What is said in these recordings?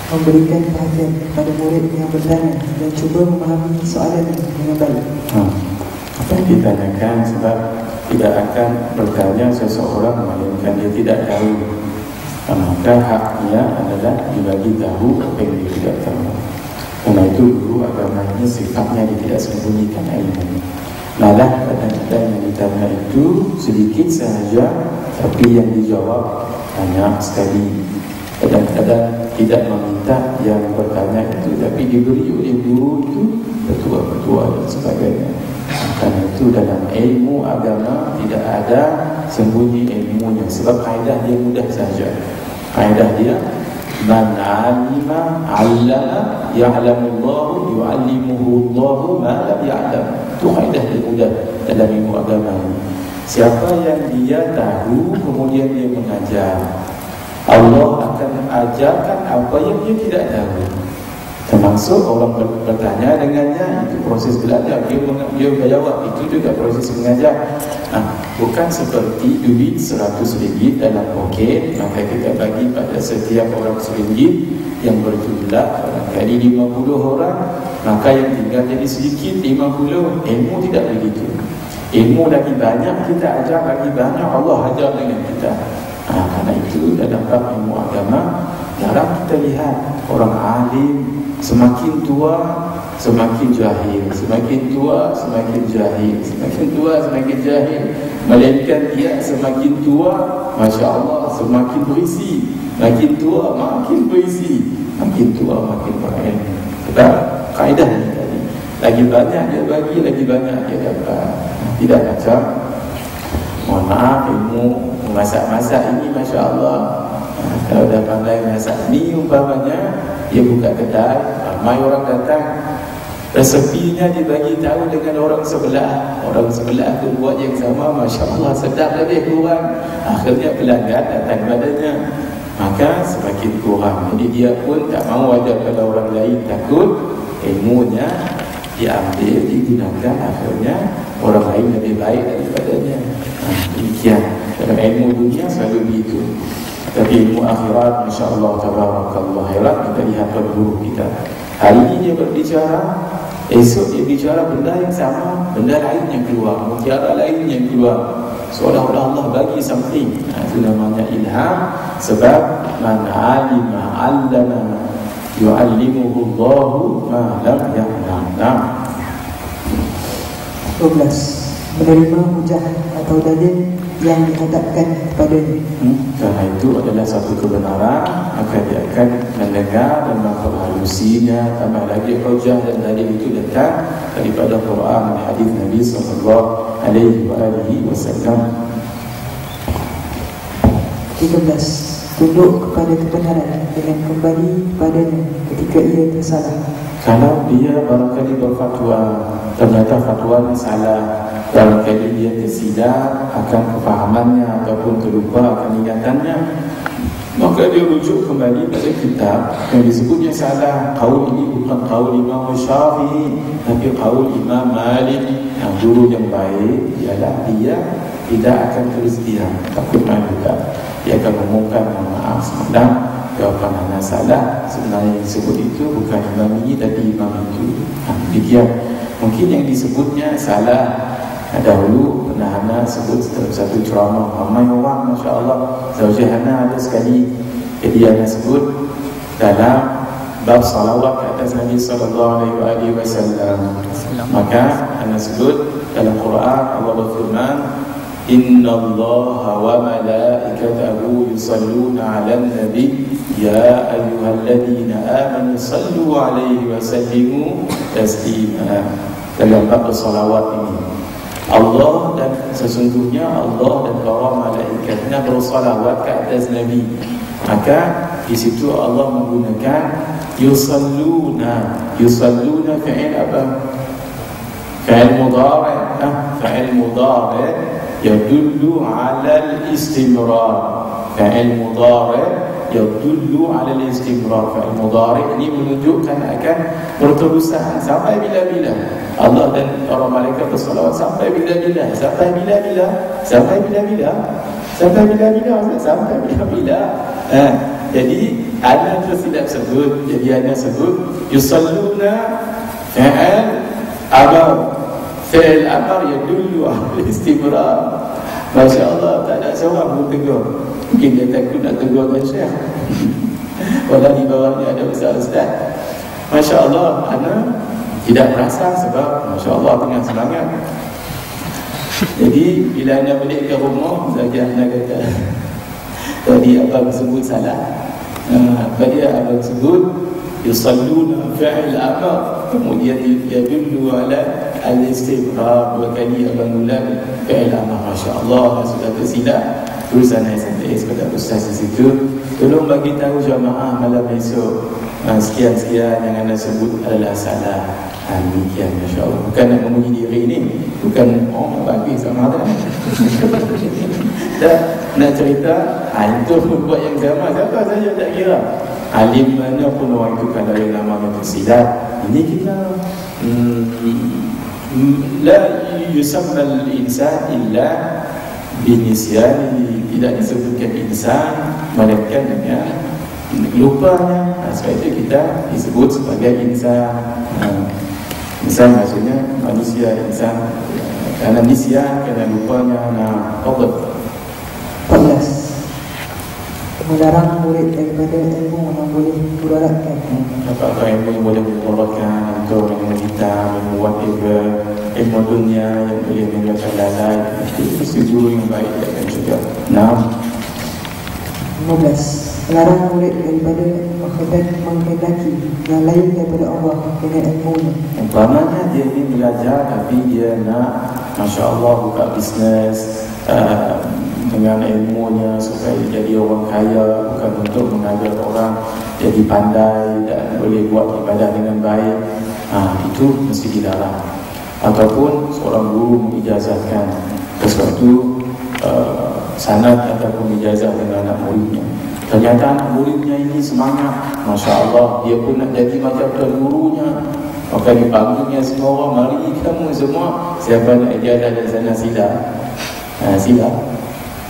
memberikan perhatian kepada murid yang bertanya dan cuba memahami soalan dengan baik. Apa yang ditanyakan, sebab tidak akan bertanya seseorang melainkan dia tidak tahu. Maka haknya adalah dibagi tahu apa yang dia tidak tahu. Karena itu guru agama ini sifatnya dia tidak sembunyikan ilmu. Malah kadang-kadang yang ditanya itu sedikit sahaja, tapi yang dijawab banyak sekali. Kadang-kadang tidak meminta yang bertanya itu, tapi diberi oleh guru itu petua-petua dan sebagainya. Karena itu dalam ilmu agama tidak ada sembunyi ilmunya, sebab kaedah dia mudah saja. Kaedah dia man 'alima 'allama ya'lamullahu yu'allimuhu Allahu ma lam ya'lam. Itu kaedah dia mudah dalam ilmu agama ini. Siapa yang dia tahu kemudian dia mengajar, Allah akan ajarkan apa yang dia tidak tahu. Termasuk orang bertanya dengannya, itu proses belajar. Dia menjawab, itu juga proses mengajar. Bukan seperti duit 100 ringgit dalam poket, maka kita bagi pada setiap orang RM1 yang berjumlah barangkali 50 orang, maka yang tinggal jadi sedikit 50. Ilmu tidak begitu. Ilmu lagi banyak kita ajar, lagi banyak Allah ajar dengan kita. Karena itu dalam bab ilmu agama jarang kita lihat orang alim semakin tua semakin jahil, semakin tua semakin jahil, semakin tua semakin jahil. Melainkan dia semakin tua, Masya Allah, semakin berisi, makin tua makin berisi, makin tua makin berilmu. Sebab kaedah ini tadi, lagi banyak dia bagi, lagi banyak dia dapat. Tidak macam, mohon maaf, ilmu masak-masak ini Masya Allah, kalau dah pandai masak ni umpamanya, dia buka kedai, ramai orang datang, resepinya dibagi tahu dengan orang sebelah tu buat yang sama, Masya Allah, sedap lebih kurang. Akhirnya pelanggan datang padanya, maka semakin kurang. Jadi dia pun tak mahu ajar pada orang lain, takut ilmunya diambil, digunakan, akhirnya orang lain lebih baik daripadanya. Demikian dalam ilmu dunia selalu begitu. Tapi ilmu akhirat, Masya Allah, tabarakallah, herat kita lihat guru kita. Hari ini dia berbicara, esok dia bicara benda yang sama, benda lain yang keluar, mutiara lain yang keluar, seolah-olah Allah bagi something. Itu namanya ilham. Sebab man 'alima 'allama yu'allimuhu Allahu ma lam ya'lam. 12. Menerima hujah atau dalil yang dihadapkan kepadanya. Karena itu adalah satu kebenaran, maka dia akan mendengar dan memperhalusinya. Tambah lagi hujah dan dalil itu datang daripada Quran dan hadis Nabi sallallahu alaihi wasallam. 13. Tunduk kepada kebenaran dengan kembali kepadanya ketika ia tersalah. Kalau dia barangkali berfatwa, ternyata fatwanya salah, barangkali dia tersilap akan kefahamannya ataupun terlupa akan ingatannya, maka dia rujuk kembali pada kitab yang disebutnya salah. Qaul ini bukan qaul Imam Syafi'i, tapi qaul Imam Malik. Yang guru yang baik ialah dia tidak akan terus diam, takut malu tak. Dia akan mengumumkan, maaf semalam jawapan anda salah, sebenarnya yang disebut itu bukan imam ini tapi imam itu. Demikian. Mungkin yang disebutnya salah. Dahulu pernah anda sebut dalam satu ceramah, ramai orang, Masya Allah, Zawjah anda ada sekali, jadi anda sebut dalam bab salawat ke atas Nabi sallallahu alaihi wasallam. Maka anda sebut dalam Quran Allah berfirman, Inna Allah wa malaikatahu yusalluna ala nabi ya ayyuhalladzina amanu sallu alaihi wa sallimu taslima. Dalam bab salawat ini, Allah dan sesungguhnya Allah dan para malaikatnya bersalawat ke atas Nabi. Maka di situ Allah menggunakan yusalluna. Yusalluna fi'il apa? Fi'il mudhari'. Fi'il mudhari' yadullu 'ala al-istimrar. Fi'il mudhari' yadullu 'ala al-istimrar. Fi'il mudhari' ini menunjukkan akan berterusan sampai bila-bila. Allah dan para malaikat bersalawat sampai bila-bila. Sampai bila-bila. Sampai bila-bila. Sampai bila-bila. Sampai bila-bila. Jadi ana terus tidak sebut. Jadi ana sebut yusalluna fa'al amar. Fa'al amar yadullu ala istimrar. Masya Allah, tak ada seorang pun tegur. Mungkin dia takut nak tegur dengan Syekh. Walau di bawahnya ada ustaz-ustaz. Masya Allah, ana tidak merasa sebab Masya Allah tengah semangat. Jadi bila anda balik ke rumah, saja anda kata tadi abang sebut salah. Tadi abang sebut yusalluna fa'il amar, kemudian yadullu ala al-istimrar. Dua kali abang ulang fa'il amar. Masya Allah, sudah tersilap. Terus saya SMS kepada ustaz di situ, tolong bagi tahu jamaah malam esok sekian-sekian yang anda sebut adalah salah. Demikian, Masya Allah. Bukan nak memuji diri ni, bukan bagi sama ada. Dan nak cerita, itu pun buat yang sama. Siapa saja tak kira. Alim mana pun orang itu kalau yang namanya tersilap. Ini kita la yusamma al-insan illa binisyani. Tidak disebutkan insan melainkan dengan lupanya. Sebab itu kita disebut sebagai insan. Insan maksudnya manusia, insan kerana nisyan, kerana lupanya. Allah 14. Melarang murid daripada ilmu yang boleh mudaratkan. Apa-apa ilmu yang boleh mudaratkan, untuk ilmu hitam, ilmu whatever, ilmu dunia yang boleh menyebabkan lalai, itu mesti guru yang baik akan juga. 15. Melarang murid daripada menghendaki yang lain daripada Allah dengan ilmunya. Umpamanya dia ingin belajar tapi dia nak, Masya Allah, buka bisnes dengan ilmunya supaya jadi orang kaya, bukan untuk mengajar orang jadi pandai dan boleh buat ibadah dengan baik. Itu mesti dilarang. Ataupun seorang guru mengijazahkan sesuatu sanad ataupun ijazah dengan anak muridnya. Ternyata anak muridnya ini semangat, Masya Allah, dia pun nak jadi macam tuan gurunya. Maka dipanggilnya semua orang, mari kamu semua, siapa nak ijazah dari sana sila. Sila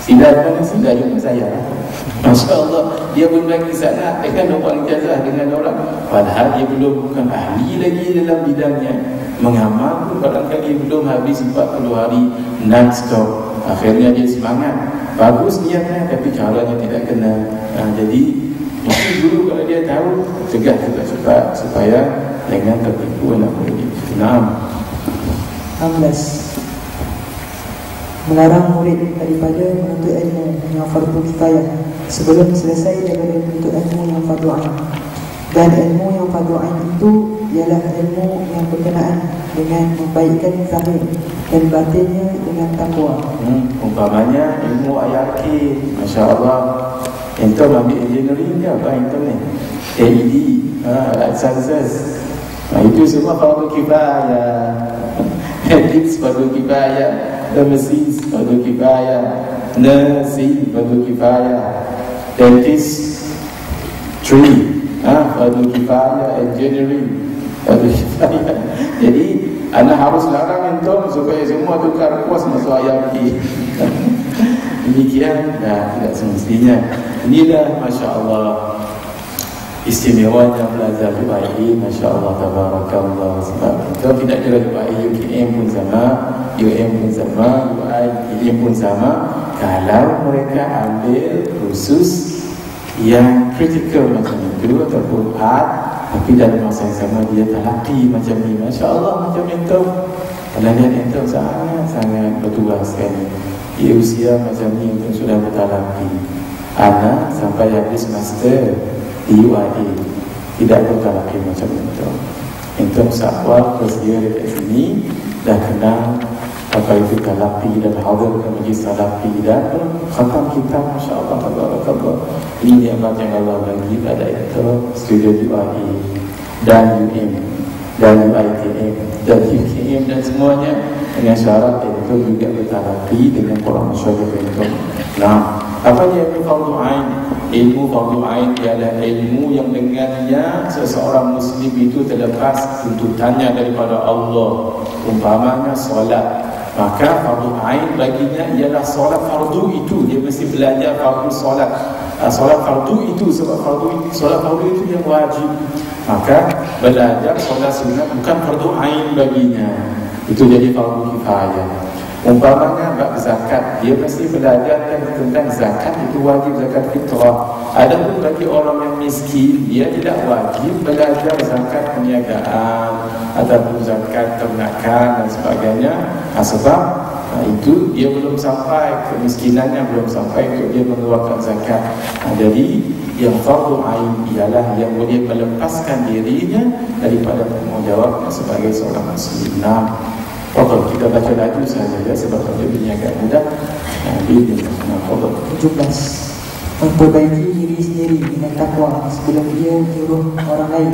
mana? Sila juga saya. Masya Allah, dia pun bagi sana dengan orang ijazah dengan orang, padahal dia belum bukan ahli lagi dalam bidangnya. Mengamal pun barangkali belum habis 40 hari non-stop. Akhirnya dia semangat, bagus niatnya tapi caranya tidak kena. Jadi mesti guru kalau dia tahu, cegah juga supaya jangan tertipu anak murid. 16. Melarang murid daripada menuntut ilmu yang fardu kifayah sebelum selesai daripada menuntut ilmu yang fardu ain. Dan ilmu yang fardu ain itu ialah ilmu yang berkenaan dengan membaikkan zahir dan batinnya dengan takwa. Umpamanya ilmu IRK, Masya Allah, Ento ambil engineering ke apa Ento ni? LED, sensors. Itu semua fardu kifayah. Edits fardu kifayah, mesin fardu kifayah, nursing fardu kifayah, dentist fardu kifayah, engineering fardu kifayah. Jadi anak harus larang Ento supaya semua tukar kuas masuk IRK. Demikian, tidak semestinya. Inilah Masya Allah istimewanya belajar UAE. Masya Allah, tabarakallah. Sebab kita tidak kira UAE UKM pun sama, UM pun sama, UAE pun sama. Kalau mereka ambil khusus yang kritikal macam itu ataupun art, tapi dalam masa yang sama dia talaqi macam ni, Masya Allah, macam itu. Kalau lihat itu sangat bertugas sekali. Di usia macam ni itu sudah bertalaqi. Anak sampai habis master di UAE tidak bertalaqi macam itu. Itu sahabat bersedia dekat sini dah kenal apa itu talaqi dan hadir ke majlis talaqi dan khatam kitab. Masya Allah, tabarakallah. Ini nikmat yang Allah bagi pada itu studio UAE dan UM dan UITM dan UKM dan semuanya dengan syarat itu juga bertalaqi dengan para masyarakat itu. Apa dia ilmu fardu ain? Ilmu fardu ain ialah ilmu yang dengannya seseorang muslim itu terlepas tuntutannya daripada Allah. Umpamanya solat, maka fardu ain baginya ialah solat fardu itu. Dia mesti belajar fardu solat. solat fardu itu, sebab solat fardu itu yang wajib. Maka belajar solat sunat bukan fardu ain baginya, itu jadi fardu kifayah. Umpamanya bab zakat, dia mesti belajar tentang zakat itu wajib, zakat fitrah. Adapun bagi orang yang miskin, dia tidak wajib belajar zakat perniagaan ataupun zakat ternakan dan sebagainya. Sebab itu dia belum sampai, kemiskinannya belum sampai untuk dia mengeluarkan zakat. Jadi yang fardu ain ialah yang boleh melepaskan dirinya daripada tanggungjawabnya sebagai seorang muslim. Pokok kita baca lagi saja ya, sebab ini agak mudah. Ini pokok 17. Memperbaiki diri sendiri dengan takwa sebelum dia menyuruh orang lain